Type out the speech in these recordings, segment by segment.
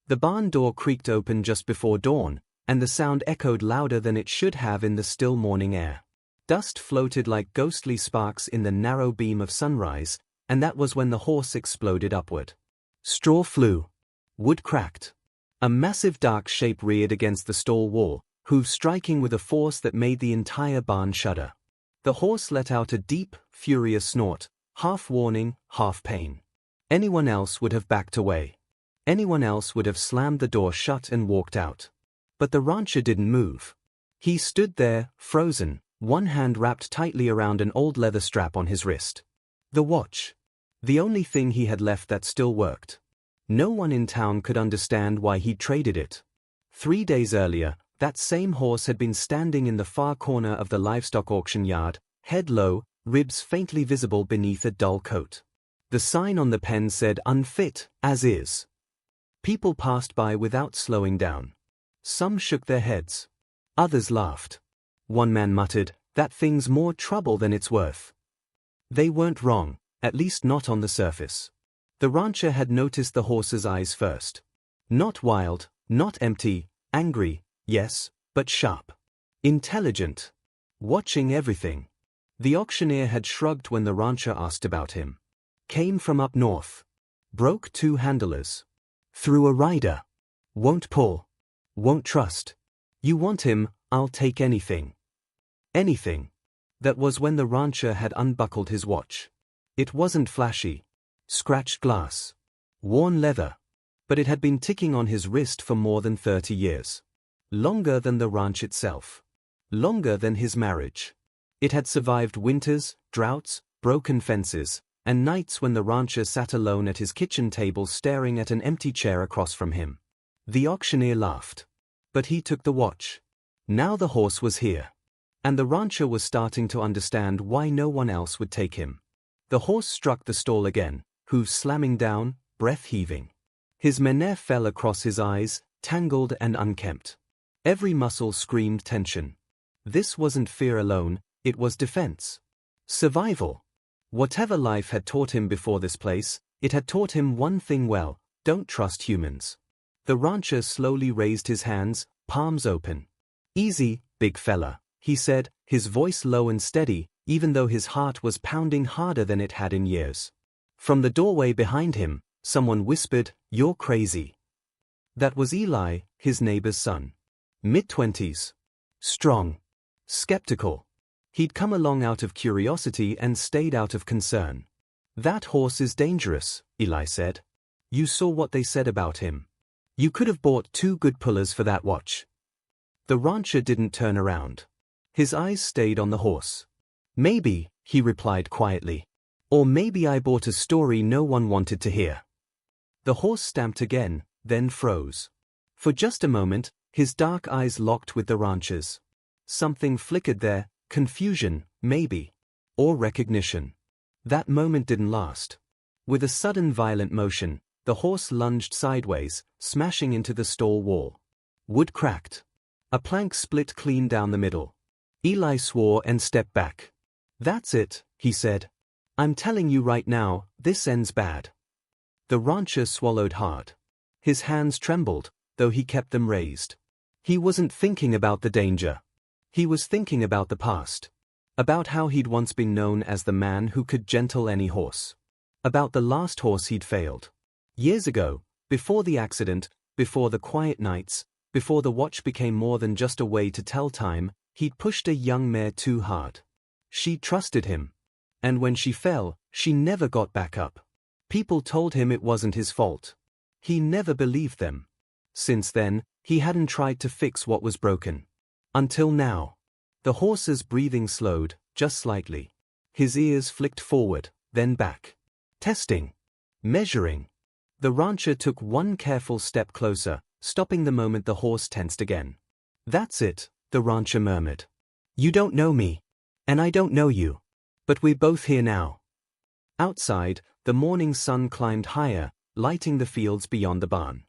The barn door creaked open just before dawn, and the sound echoed louder than it should have in the still morning air. Dust floated like ghostly sparks in the narrow beam of sunrise, and that was when the horse exploded upward. Straw flew. Wood cracked. A massive dark shape reared against the stall wall, hooves striking with a force that made the entire barn shudder. The horse let out a deep, furious snort, half warning, half pain. Anyone else would have backed away. Anyone else would have slammed the door shut and walked out. But the rancher didn't move. He stood there, frozen, one hand wrapped tightly around an old leather strap on his wrist. The watch. The only thing he had left that still worked. No one in town could understand why he'd traded it. 3 days earlier, that same horse had been standing in the far corner of the livestock auction yard, head low, ribs faintly visible beneath a dull coat. The sign on the pen said "Unfit, as is." People passed by without slowing down. Some shook their heads. Others laughed. One man muttered, "That thing's more trouble than it's worth." They weren't wrong, at least not on the surface. The rancher had noticed the horse's eyes first. Not wild, not empty, angry, yes, but sharp. Intelligent. Watching everything. The auctioneer had shrugged when the rancher asked about him. Came from up north. Broke 2 handlers. Threw a rider. Won't pull. Won't trust. You want him, I'll take anything. Anything. That was when the rancher had unbuckled his watch. It wasn't flashy. Scratched glass. Worn leather. But it had been ticking on his wrist for more than 30 years. Longer than the ranch itself. Longer than his marriage. It had survived winters, droughts, broken fences, and nights when the rancher sat alone at his kitchen table staring at an empty chair across from him. The auctioneer laughed. But he took the watch. Now the horse was here. And the rancher was starting to understand why no one else would take him. The horse struck the stall again, hooves slamming down, breath heaving. His menere fell across his eyes, tangled and unkempt. Every muscle screamed tension. This wasn't fear alone, it was defense. Survival. Whatever life had taught him before this place, it had taught him one thing well: don't trust humans. The rancher slowly raised his hands, palms open. "Easy, big fella," he said, his voice low and steady, even though his heart was pounding harder than it had in years. From the doorway behind him, someone whispered, "You're crazy." That was Eli, his neighbor's son. Mid-20s. Strong. Skeptical. He'd come along out of curiosity and stayed out of concern. "That horse is dangerous," Eli said. "You saw what they said about him. You could have bought 2 good pullers for that watch." The rancher didn't turn around. His eyes stayed on the horse. "Maybe," he replied quietly. "Or maybe I bought a story no one wanted to hear." The horse stamped again, then froze. For just a moment, his dark eyes locked with the rancher's. Something flickered there, confusion, maybe. Or recognition. That moment didn't last. With a sudden violent motion, the horse lunged sideways, smashing into the stall wall. Wood cracked. A plank split clean down the middle. Eli swore and stepped back. "That's it," he said. "I'm telling you right now, this ends bad." The rancher swallowed hard. His hands trembled, though he kept them raised. He wasn't thinking about the danger. He was thinking about the past. About how he'd once been known as the man who could gentle any horse. About the last horse he'd failed. Years ago, before the accident, before the quiet nights, before the watch became more than just a way to tell time, he'd pushed a young mare too hard. She trusted him. And when she fell, she never got back up. People told him it wasn't his fault. He never believed them. Since then, he hadn't tried to fix what was broken. Until now. The horse's breathing slowed, just slightly. His ears flicked forward, then back. Testing. Measuring. The rancher took one careful step closer, stopping the moment the horse tensed again. "That's it," the rancher murmured. "You don't know me. And I don't know you. But we're both here now." Outside, the morning sun climbed higher, lighting the fields beyond the barn.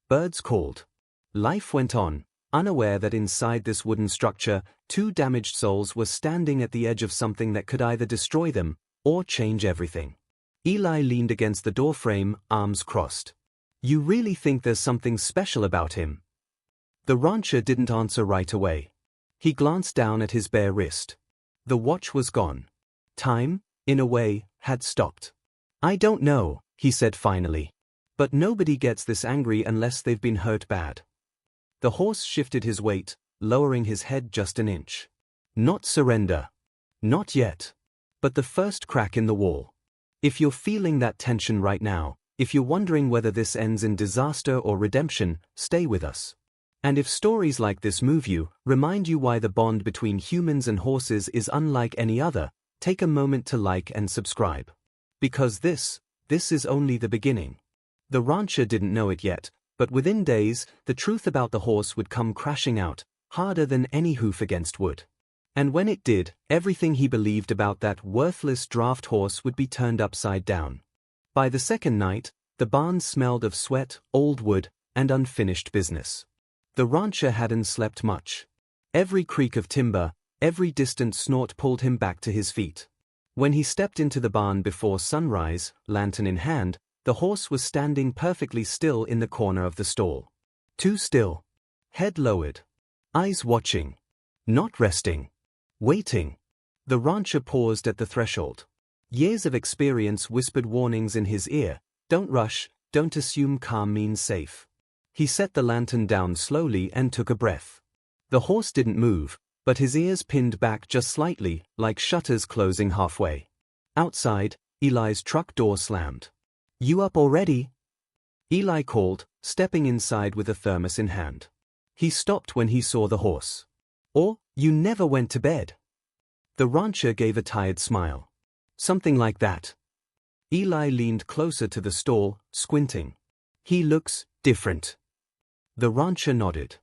Birds called. Life went on, unaware that inside this wooden structure, 2 damaged souls were standing at the edge of something that could either destroy them or change everything. Eli leaned against the doorframe, arms crossed. You really think there's something special about him? The rancher didn't answer right away. He glanced down at his bare wrist. The watch was gone. Time, in a way, had stopped. I don't know, he said finally. But nobody gets this angry unless they've been hurt bad. The horse shifted his weight, lowering his head just an inch. Not surrender. Not yet. But the first crack in the wall. If you're feeling that tension right now, if you're wondering whether this ends in disaster or redemption, stay with us. And if stories like this move you, remind you why the bond between humans and horses is unlike any other, take a moment to like and subscribe. Because this is only the beginning. The rancher didn't know it yet, but within days, the truth about the horse would come crashing out, harder than any hoof against wood. And when it did, everything he believed about that worthless draft horse would be turned upside down. By the second night, the barn smelled of sweat, old wood, and unfinished business. The rancher hadn't slept much. Every creak of timber, every distant snort pulled him back to his feet. When he stepped into the barn before sunrise, lantern in hand, the horse was standing perfectly still in the corner of the stall. Too still. Head lowered. Eyes watching. Not resting. Waiting. The rancher paused at the threshold. Years of experience whispered warnings in his ear. Don't rush, don't assume calm means safe. He set the lantern down slowly and took a breath. The horse didn't move, but his ears pinned back just slightly, like shutters closing halfway. Outside, Eli's truck door slammed. You up already? Eli called, stepping inside with a thermos in hand. He stopped when he saw the horse. Or, you never went to bed. The rancher gave a tired smile. Something like that. Eli leaned closer to the stall, squinting. He looks different. The rancher nodded.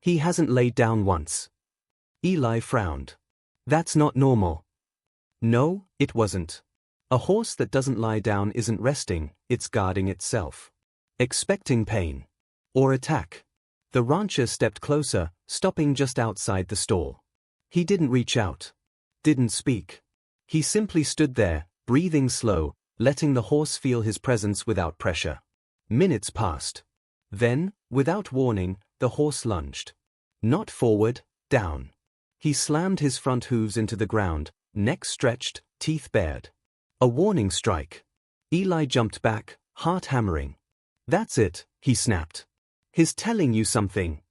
He hasn't laid down once. Eli frowned. That's not normal. No, it wasn't. A horse that doesn't lie down isn't resting, it's guarding itself. Expecting pain. Or attack. The rancher stepped closer, stopping just outside the stall. He didn't reach out. Didn't speak. He simply stood there, breathing slow, letting the horse feel his presence without pressure. Minutes passed. Then, without warning, the horse lunged. Not forward, down. He slammed his front hooves into the ground, neck stretched, teeth bared. A warning strike. Eli jumped back, heart hammering. That's it, he snapped. He's telling you something.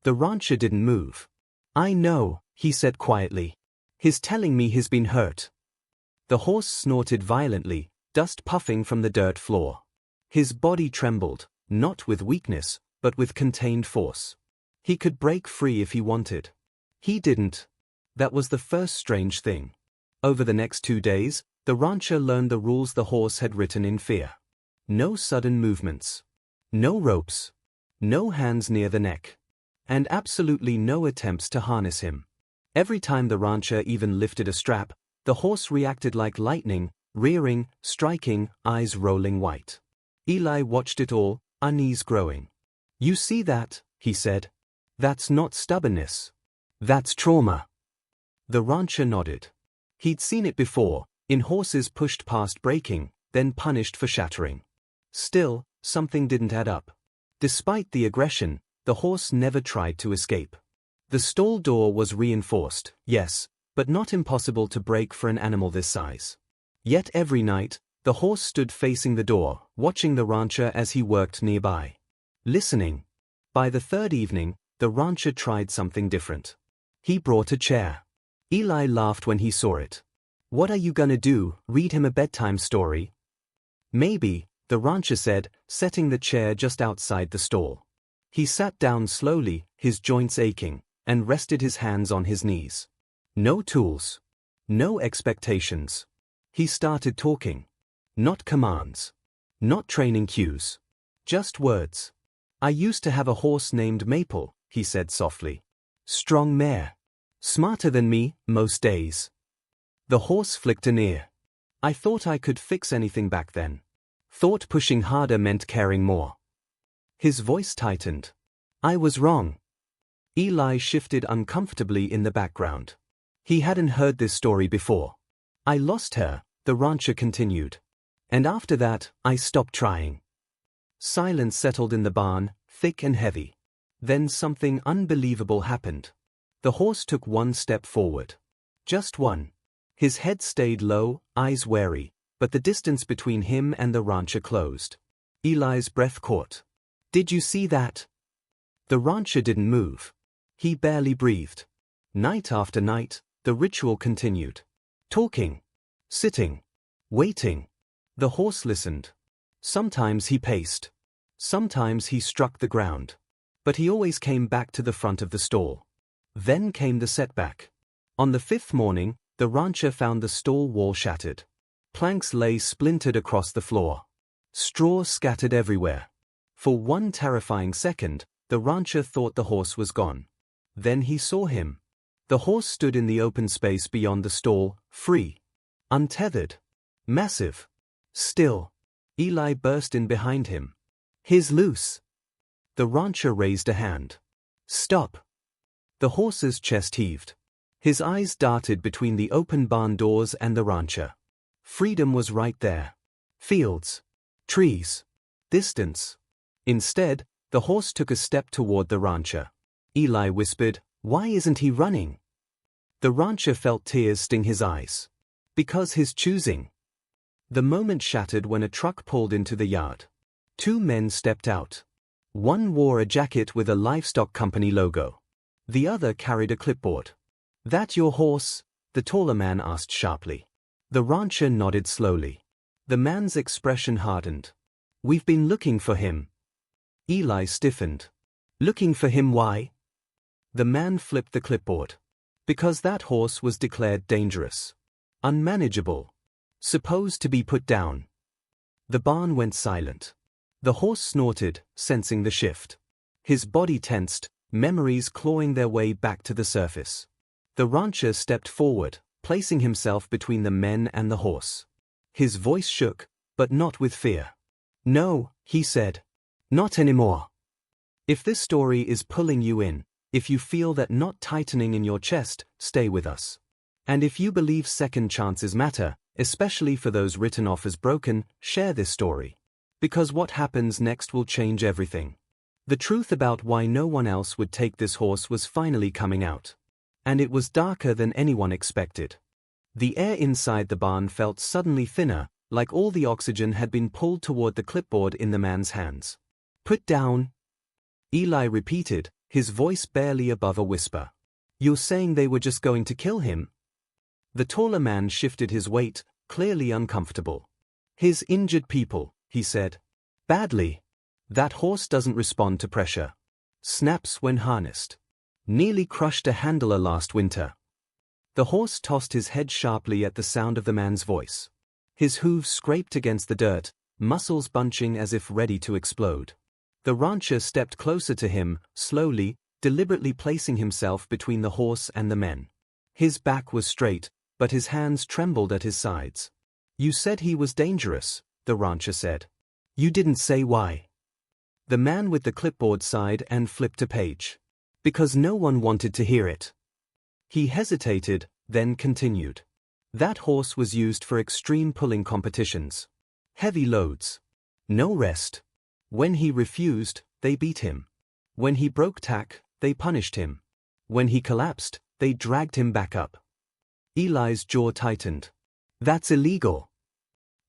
The rancher didn't move. I know, he said quietly. He's telling me he's been hurt. The horse snorted violently, dust puffing from the dirt floor. His body trembled, not with weakness, but with contained force. He could break free if he wanted. He didn't. That was the first strange thing. Over the next 2 days, the rancher learned the rules the horse had written in fear. No sudden movements. No ropes. No hands near the neck. And absolutely no attempts to harness him. Every time the rancher even lifted a strap, the horse reacted like lightning, rearing, striking, eyes rolling white. Eli watched it all, unease growing. You see that, he said. That's not stubbornness. That's trauma. The rancher nodded. He'd seen it before, in horses pushed past breaking, then punished for shattering. Still, something didn't add up. Despite the aggression, the horse never tried to escape. The stall door was reinforced, yes, but not impossible to break for an animal this size. Yet every night, the horse stood facing the door, watching the rancher as he worked nearby. Listening. By the third evening, the rancher tried something different. He brought a chair. Eli laughed when he saw it. What are you gonna do, read him a bedtime story? Maybe, the rancher said, setting the chair just outside the stall. He sat down slowly, his joints aching, and rested his hands on his knees. No tools. No expectations. He started talking. Not commands. Not training cues. Just words. I used to have a horse named Maple, he said softly. Strong mare. Smarter than me, most days. The horse flicked an ear. I thought I could fix anything back then. Thought pushing harder meant caring more. His voice tightened. I was wrong. Eli shifted uncomfortably in the background. He hadn't heard this story before. I lost her, the rancher continued. And after that, I stopped trying. Silence settled in the barn, thick and heavy. Then something unbelievable happened. The horse took one step forward. Just one. His head stayed low, eyes wary, but the distance between him and the rancher closed. Eli's breath caught. "Did you see that?" The rancher didn't move. He barely breathed. Night after night, the ritual continued. Talking. Sitting. Waiting. The horse listened. Sometimes he paced. Sometimes he struck the ground. But he always came back to the front of the stall. Then came the setback. On the 5th morning, the rancher found the stall wall shattered. Planks lay splintered across the floor. Straw scattered everywhere. For one terrifying second, the rancher thought the horse was gone. Then he saw him. The horse stood in the open space beyond the stall, free. Untethered. Massive. Still. Eli burst in behind him. "He's loose." The rancher raised a hand. "Stop." The horse's chest heaved. His eyes darted between the open barn doors and the rancher. Freedom was right there. Fields. Trees. Distance. Instead, the horse took a step toward the rancher. Eli whispered, "Why isn't he running?" The rancher felt tears sting his eyes. Because his choosing. The moment shattered when a truck pulled into the yard. 2 men stepped out. One wore a jacket with a livestock company logo. The other carried a clipboard. "That your horse?" the taller man asked sharply. The rancher nodded slowly. The man's expression hardened. "We've been looking for him." Eli stiffened. "Looking for him, why?" The man flipped the clipboard. "Because that horse was declared dangerous. Unmanageable. Supposed to be put down." The barn went silent. The horse snorted, sensing the shift. His body tensed, memories clawing their way back to the surface. The rancher stepped forward, placing himself between the men and the horse. His voice shook, but not with fear. "No," he said. "Not anymore. If this story is pulling you in, if you feel that knot tightening in your chest, stay with us. And if you believe second chances matter, especially for those written off as broken, share this story. Because what happens next will change everything." The truth about why no one else would take this horse was finally coming out. And it was darker than anyone expected. The air inside the barn felt suddenly thinner, like all the oxygen had been pulled toward the clipboard in the man's hands. "Put down," Eli repeated, his voice barely above a whisper. "You're saying they were just going to kill him?" The taller man shifted his weight, clearly uncomfortable. "His injured people," he said. "Badly. That horse doesn't respond to pressure. Snaps when harnessed. Nearly crushed a handler last winter." The horse tossed his head sharply at the sound of the man's voice. His hooves scraped against the dirt, muscles bunching as if ready to explode. The rancher stepped closer to him, slowly, deliberately placing himself between the horse and the men. His back was straight, but his hands trembled at his sides. "You said he was dangerous," the rancher said. "You didn't say why." The man with the clipboard sighed and flipped a page. "Because no one wanted to hear it." He hesitated, then continued. "That horse was used for extreme pulling competitions. Heavy loads. No rest. When he refused, they beat him. When he broke tack, they punished him. When he collapsed, they dragged him back up." Eli's jaw tightened. "That's illegal."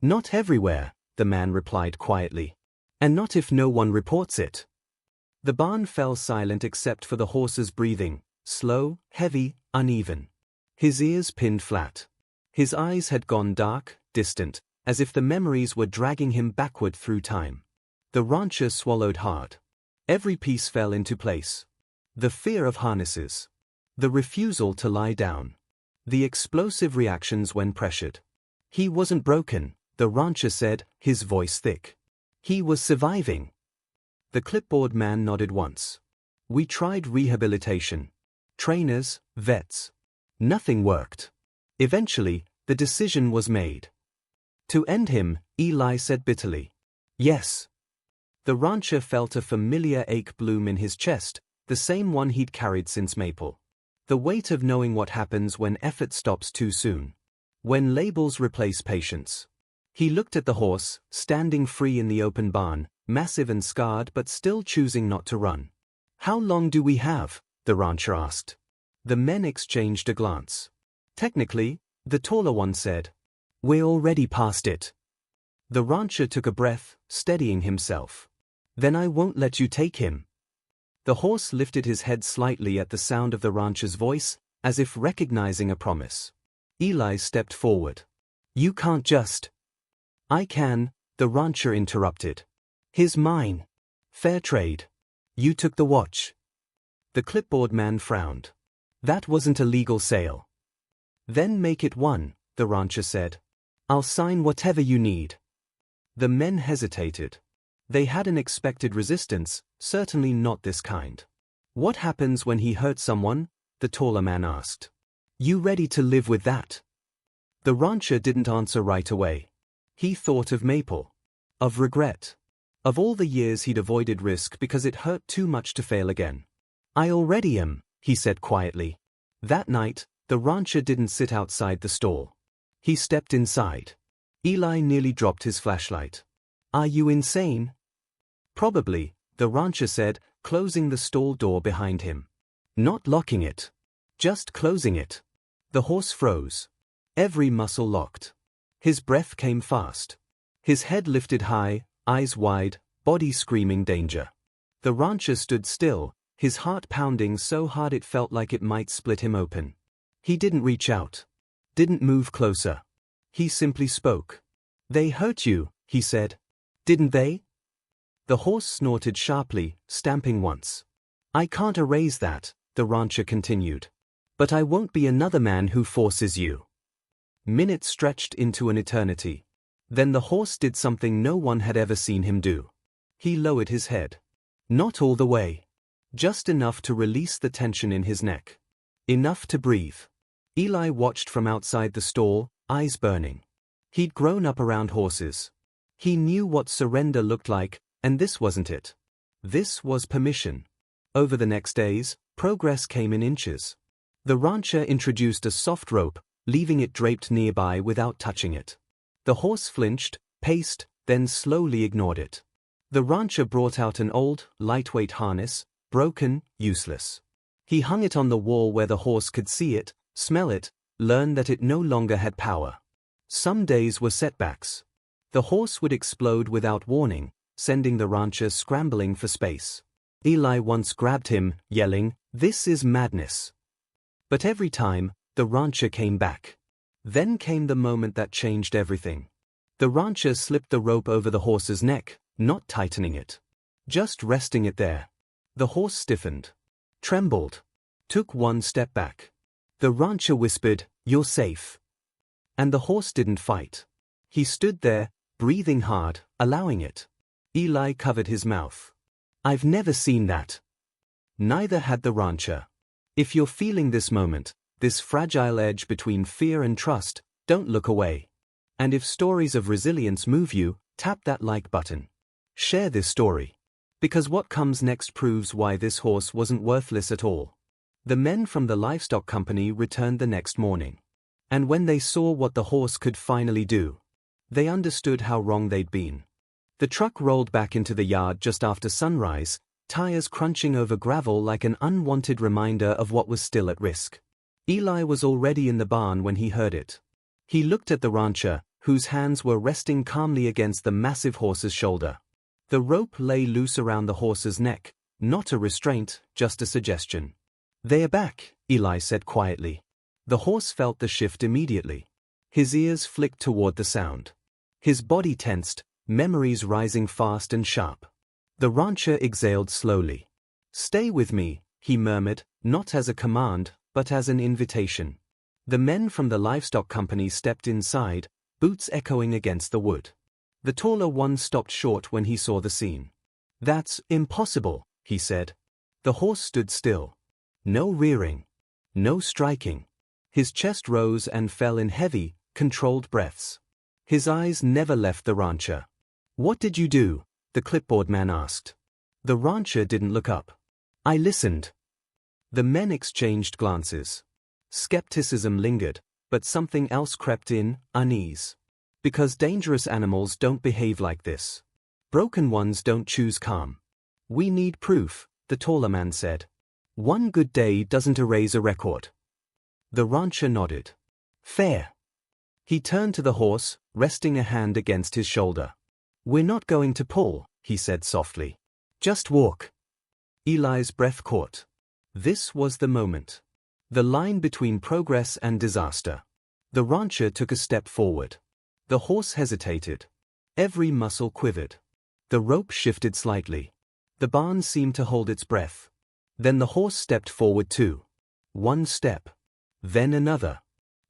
"Not everywhere," the man replied quietly. "And not if no one reports it." The barn fell silent except for the horse's breathing, slow, heavy, uneven. His ears pinned flat. His eyes had gone dark, distant, as if the memories were dragging him backward through time. The rancher swallowed hard. Every piece fell into place. The fear of harnesses. The refusal to lie down. The explosive reactions when pressured. He wasn't broken, the rancher said, his voice thick. He was surviving. The clipboard man nodded once. "We tried rehabilitation. Trainers, vets. Nothing worked. Eventually, the decision was made. To end him," Eli said bitterly. "Yes." The rancher felt a familiar ache bloom in his chest, the same one he'd carried since Maple. The weight of knowing what happens when effort stops too soon. When labels replace patience. He looked at the horse, standing free in the open barn, massive and scarred but still choosing not to run. "How long do we have?" the rancher asked. The men exchanged a glance. "Technically," the taller one said. "We're already past it." The rancher took a breath, steadying himself. "Then I won't let you take him." The horse lifted his head slightly at the sound of the rancher's voice, as if recognizing a promise. Eli stepped forward. "You can't just—" "I can," the rancher interrupted. "He's mine. Fair trade. You took the watch." The clipboard man frowned. "That wasn't a legal sale." "Then make it one," the rancher said. "I'll sign whatever you need." The men hesitated. They hadn't expected resistance, certainly not this kind. "What happens when he hurts someone?" the taller man asked. "You ready to live with that?" The rancher didn't answer right away. He thought of Maple. Of regret. Of all the years he'd avoided risk because it hurt too much to fail again. "I already am," he said quietly. That night, the rancher didn't sit outside the stall. He stepped inside. Eli nearly dropped his flashlight. "Are you insane?" "Probably," the rancher said, closing the stall door behind him. "Not locking it. Just closing it." The horse froze. Every muscle locked. His breath came fast. His head lifted high, eyes wide, body screaming danger. The rancher stood still, his heart pounding so hard it felt like it might split him open. He didn't reach out. Didn't move closer. He simply spoke. "They hurt you," he said. "Didn't they?" The horse snorted sharply, stamping once. "I can't erase that," the rancher continued. "But I won't be another man who forces you." Minutes stretched into an eternity. Then the horse did something no one had ever seen him do. He lowered his head. Not all the way. Just enough to release the tension in his neck. Enough to breathe. Eli watched from outside the stall, eyes burning. He'd grown up around horses. He knew what surrender looked like, and this wasn't it. This was permission. Over the next days, progress came in inches. The rancher introduced a soft rope, leaving it draped nearby without touching it. The horse flinched, paced, then slowly ignored it. The rancher brought out an old, lightweight harness, broken, useless. He hung it on the wall where the horse could see it, smell it, learn that it no longer had power. Some days were setbacks. The horse would explode without warning, sending the rancher scrambling for space. Eli once grabbed him, yelling, "This is madness." But every time, the rancher came back. Then came the moment that changed everything. The rancher slipped the rope over the horse's neck, not tightening it. Just resting it there. The horse stiffened. Trembled. Took one step back. The rancher whispered, "You're safe." And the horse didn't fight. He stood there, breathing hard, allowing it. Eli covered his mouth. "I've never seen that." Neither had the rancher. If you're feeling this moment, this fragile edge between fear and trust, don't look away. And if stories of resilience move you, tap that like button. Share this story. Because what comes next proves why this horse wasn't worthless at all. The men from the livestock company returned the next morning. And when they saw what the horse could finally do, they understood how wrong they'd been. The truck rolled back into the yard just after sunrise, tires crunching over gravel like an unwanted reminder of what was still at risk. Eli was already in the barn when he heard it. He looked at the rancher, whose hands were resting calmly against the massive horse's shoulder. The rope lay loose around the horse's neck, not a restraint, just a suggestion. "They're back," Eli said quietly. The horse felt the shift immediately. His ears flicked toward the sound. His body tensed, memories rising fast and sharp. The rancher exhaled slowly. "Stay with me," he murmured, not as a command, but as an invitation. The men from the livestock company stepped inside, boots echoing against the wood. The taller one stopped short when he saw the scene. "That's impossible," he said. The horse stood still. No rearing. No striking. His chest rose and fell in heavy, controlled breaths. His eyes never left the rancher. "What did you do?" the clipboard man asked. The rancher didn't look up. "I listened." The men exchanged glances. Skepticism lingered, but something else crept in, unease. Because dangerous animals don't behave like this. Broken ones don't choose calm. We need proof, the taller man said. One good day doesn't erase a record. The rancher nodded. Fair. He turned to the horse, resting a hand against his shoulder. We're not going to pull, he said softly. Just walk. Eli's breath caught. This was the moment. The line between progress and disaster. The rancher took a step forward. The horse hesitated. Every muscle quivered. The rope shifted slightly. The barn seemed to hold its breath. Then the horse stepped forward too. One step. Then another.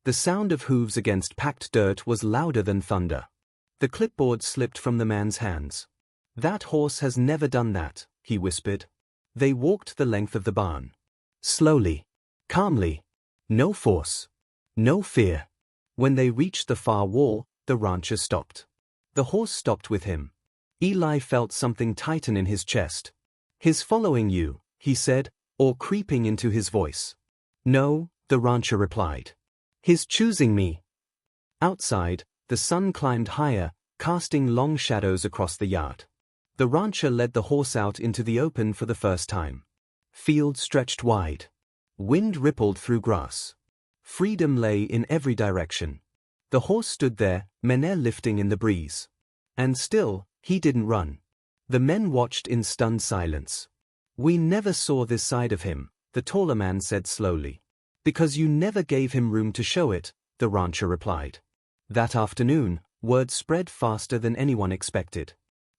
The sound of hooves against packed dirt was louder than thunder. The clipboard slipped from the man's hands. That horse has never done that, he whispered. They walked the length of the barn. Slowly. Calmly. No force. No fear. When they reached the far wall, the rancher stopped. The horse stopped with him. Eli felt something tighten in his chest. His following you, he said, or creeping into his voice. No, the rancher replied. His choosing me. Outside, the sun climbed higher, casting long shadows across the yard. The rancher led the horse out into the open for the first time. Field stretched wide. Wind rippled through grass. Freedom lay in every direction. The horse stood there, menere lifting in the breeze. And still, he didn't run. The men watched in stunned silence. We never saw this side of him, the taller man said slowly. Because you never gave him room to show it, the rancher replied. That afternoon, word spread faster than anyone expected.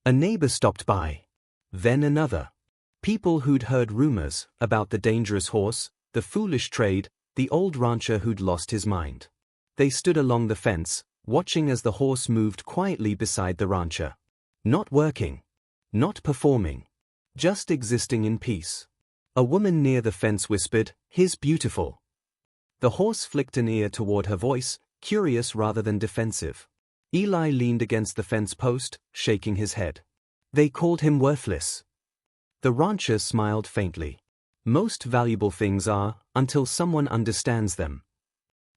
A neighbor stopped by. Then another. People who'd heard rumors about the dangerous horse, the foolish trade, the old rancher who'd lost his mind. They stood along the fence, watching as the horse moved quietly beside the rancher. Not working. Not performing. Just existing in peace. A woman near the fence whispered, "He's beautiful." The horse flicked an ear toward her voice, curious rather than defensive. Eli leaned against the fence post, shaking his head. They called him worthless. The rancher smiled faintly. Most valuable things are, until someone understands them.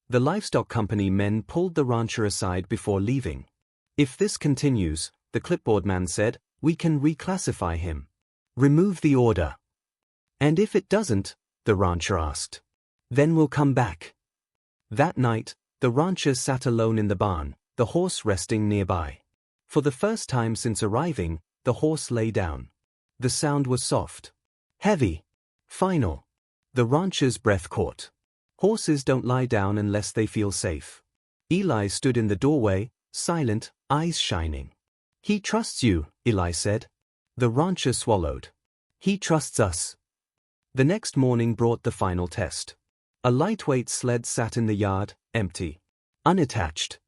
The livestock company men pulled the rancher aside before leaving. If this continues, the clipboard man said, we can reclassify him. Remove the order. And if it doesn't, the rancher asked. Then we'll come back. That night, the rancher sat alone in the barn, the horse resting nearby. For the first time since arriving, the horse lay down. The sound was soft. Heavy. Final. The rancher's breath caught. Horses don't lie down unless they feel safe. Eli stood in the doorway, silent, eyes shining. He trusts you, Eli said. The rancher swallowed. He trusts us. The next morning brought the final test. A lightweight sled sat in the yard, empty. Unattached.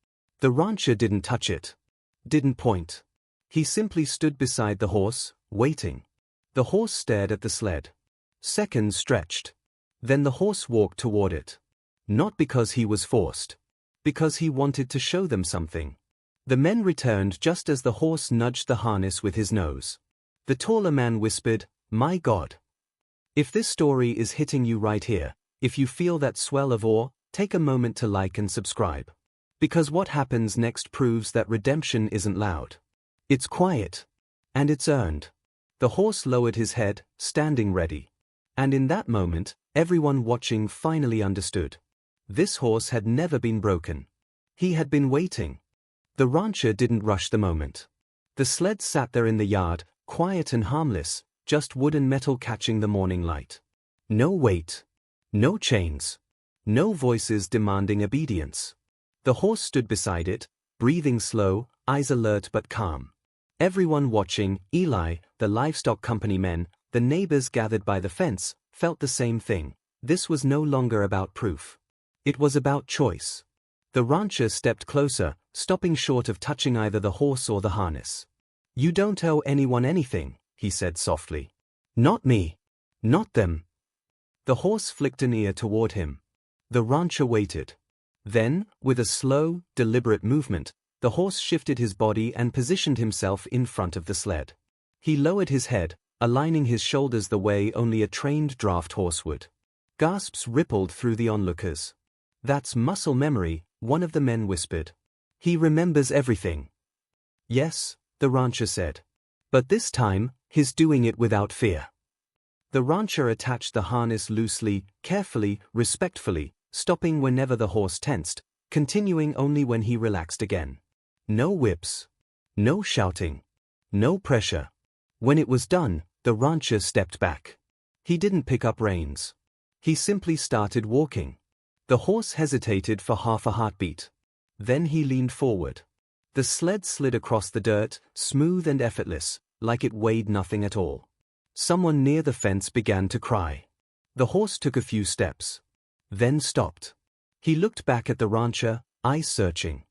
The rancher didn't touch it. Didn't point. He simply stood beside the horse, waiting. The horse stared at the sled. Seconds stretched. Then the horse walked toward it. Not because he was forced. Because he wanted to show them something. The men returned just as the horse nudged the harness with his nose. The taller man whispered, "My God." If this story is hitting you right here, if you feel that swell of awe, take a moment to like and subscribe. Because what happens next proves that redemption isn't loud. It's quiet. And it's earned. The horse lowered his head, standing ready. And in that moment, everyone watching finally understood. This horse had never been broken. He had been waiting. The rancher didn't rush the moment. The sled sat there in the yard, quiet and harmless, just wood and metal catching the morning light. No weight. No chains. No voices demanding obedience. The horse stood beside it, breathing slow, eyes alert but calm. Everyone watching, Eli, the livestock company men, the neighbors gathered by the fence, felt the same thing. This was no longer about proof. It was about choice. The rancher stepped closer, stopping short of touching either the horse or the harness. You don't owe anyone anything, he said softly. Not me. Not them. The horse flicked an ear toward him. The rancher waited. Then, with a slow, deliberate movement, the horse shifted his body and positioned himself in front of the sled. He lowered his head, aligning his shoulders the way only a trained draft horse would. Gasps rippled through the onlookers. That's muscle memory, one of the men whispered. He remembers everything. Yes, the rancher said. But this time, he's doing it without fear. The rancher attached the harness loosely, carefully, respectfully, stopping whenever the horse tensed, continuing only when he relaxed again. No whips. No shouting. No pressure. When it was done, the rancher stepped back. He didn't pick up reins. He simply started walking. The horse hesitated for half a heartbeat. Then he leaned forward. The sled slid across the dirt, smooth and effortless, like it weighed nothing at all. Someone near the fence began to cry. The horse took a few steps. Then stopped. He looked back at the rancher, eyes searching.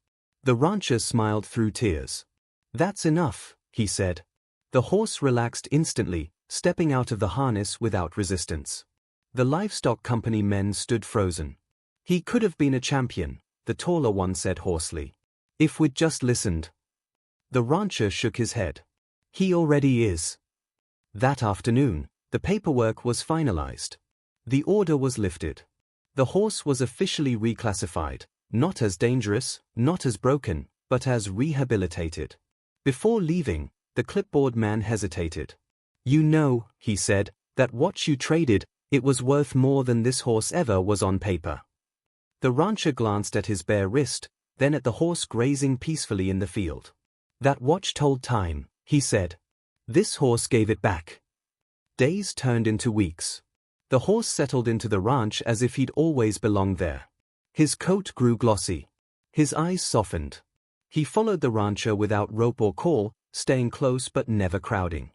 The rancher smiled through tears. "That's enough," he said. The horse relaxed instantly, stepping out of the harness without resistance. The livestock company men stood frozen. "He could have been a champion," the taller one said hoarsely. "If we'd just listened." The rancher shook his head. "He already is." That afternoon, the paperwork was finalized. The order was lifted. The horse was officially reclassified, not as dangerous, not as broken, but as rehabilitated. Before leaving, the clipboard man hesitated. "You know," he said, "that what you traded, it was worth more than this horse ever was on paper." The rancher glanced at his bare wrist, then at the horse grazing peacefully in the field. "That watch told time," he said. "This horse gave it back." Days turned into weeks. The horse settled into the ranch as if he'd always belonged there. His coat grew glossy. His eyes softened. He followed the rancher without rope or call, staying close but never crowding.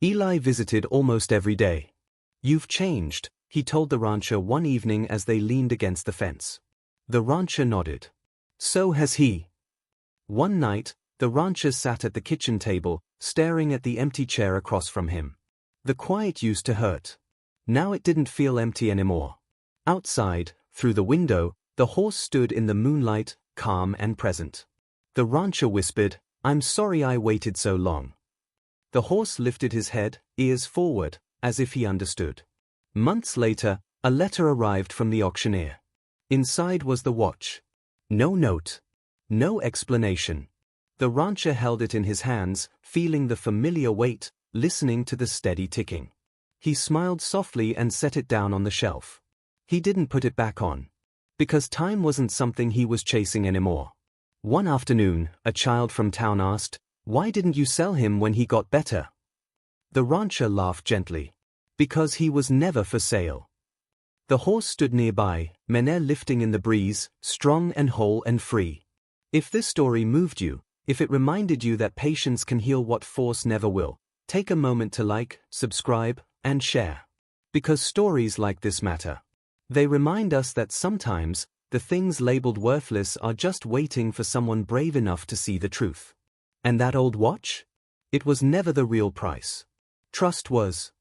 Eli visited almost every day. "You've changed," he told the rancher one evening as they leaned against the fence. The rancher nodded. "So has he." One night, the rancher sat at the kitchen table, staring at the empty chair across from him. The quiet used to hurt. Now it didn't feel empty anymore. Outside, through the window, the horse stood in the moonlight, calm and present. The rancher whispered, "I'm sorry I waited so long." The horse lifted his head, ears forward, as if he understood. Months later, a letter arrived from the auctioneer. Inside was the watch. No note. No explanation. The rancher held it in his hands, feeling the familiar weight, listening to the steady ticking. He smiled softly and set it down on the shelf. He didn't put it back on. Because time wasn't something he was chasing anymore. One afternoon, a child from town asked, "Why didn't you sell him when he got better?" The rancher laughed gently. "Because he was never for sale." The horse stood nearby, mane lifting in the breeze, strong and whole and free. If this story moved you, if it reminded you that patience can heal what force never will, take a moment to like, subscribe, and share. Because stories like this matter. They remind us that sometimes, the things labeled worthless are just waiting for someone brave enough to see the truth. And that old watch? It was never the real price. Trust was.